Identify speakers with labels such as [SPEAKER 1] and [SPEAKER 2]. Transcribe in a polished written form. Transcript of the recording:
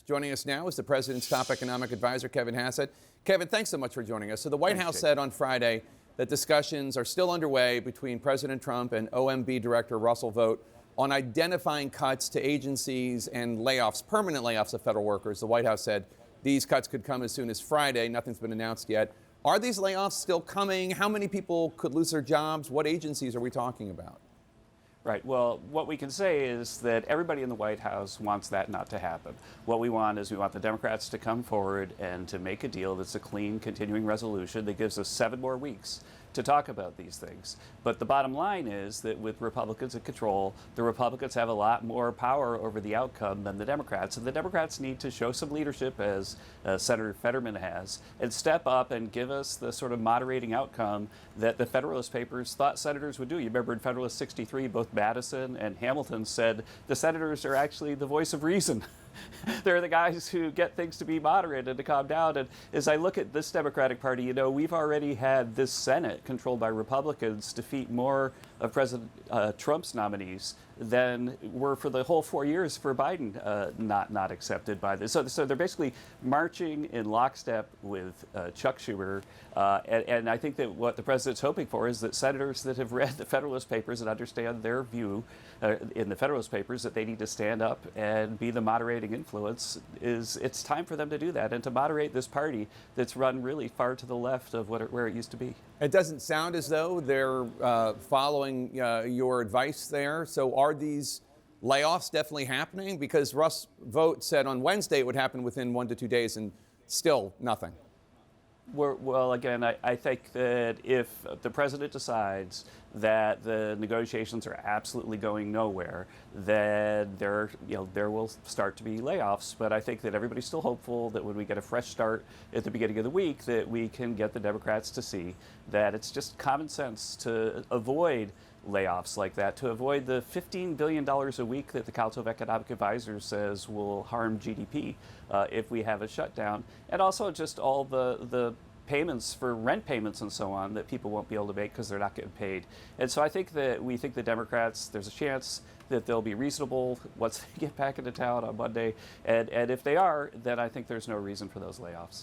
[SPEAKER 1] Joining us now is the president's top economic advisor, Kevin Hassett. Kevin, thanks so much for joining us. So the White House said on Friday that discussions are still underway between President Trump and OMB Director Russell Vought on identifying cuts to agencies and layoffs, permanent layoffs of federal workers. The White House said these cuts could come as soon as Friday. Nothing's been announced yet. Are these layoffs still coming? How many people could lose their jobs? What agencies are we talking about?
[SPEAKER 2] Right. Well, what we can say is that everybody in the White House wants that not to happen. What we want is we want the Democrats to come forward and to make a deal that's a clean, continuing resolution that gives us 7 more weeks to talk about these things. But the bottom line is that with Republicans in control, the Republicans have a lot more power over the outcome than the Democrats. And the Democrats need to show some leadership, as Senator Fetterman has, and step up and give us the sort of moderating outcome that the Federalist Papers thought senators would do. You remember in Federalist 63, both Madison and Hamilton said the senators are actually the voice of reason. They're the guys who get things to be moderate and to calm down. And as I look at this Democratic Party, you know, we've already had this Senate controlled by Republicans defeat more of President Trump's nominees than were for the whole 4 years for Biden not accepted by this. So they're basically marching in lockstep with Chuck Schumer. And I think that what the president's hoping for is that senators that have read the Federalist Papers and understand their view in the Federalist Papers that they need to stand up and be the moderating influence, it's time for them to do that and to moderate this party that's run really far to the left of where it used to be.
[SPEAKER 1] It doesn't sound as though they're following your advice there. So are these layoffs definitely happening? Because Russ Vought said on Wednesday it would happen within 1 to 2 days, and still nothing.
[SPEAKER 2] Well, again, I think that if the president decides that the negotiations are absolutely going nowhere, then there will start to be layoffs. But I think that everybody's still hopeful that when we get a fresh start at the beginning of the week, that we can get the Democrats to see that it's just common sense to avoid layoffs like that, to avoid the $15 billion a week that the Council of Economic Advisors says will harm GDP if we have a shutdown, and also just all the payments for rent payments and so on that people won't be able to make because they're not getting paid. And so I think that we think the Democrats, there's a chance that they'll be reasonable once they get back into town on Monday. And if they are, then I think there's no reason for those layoffs.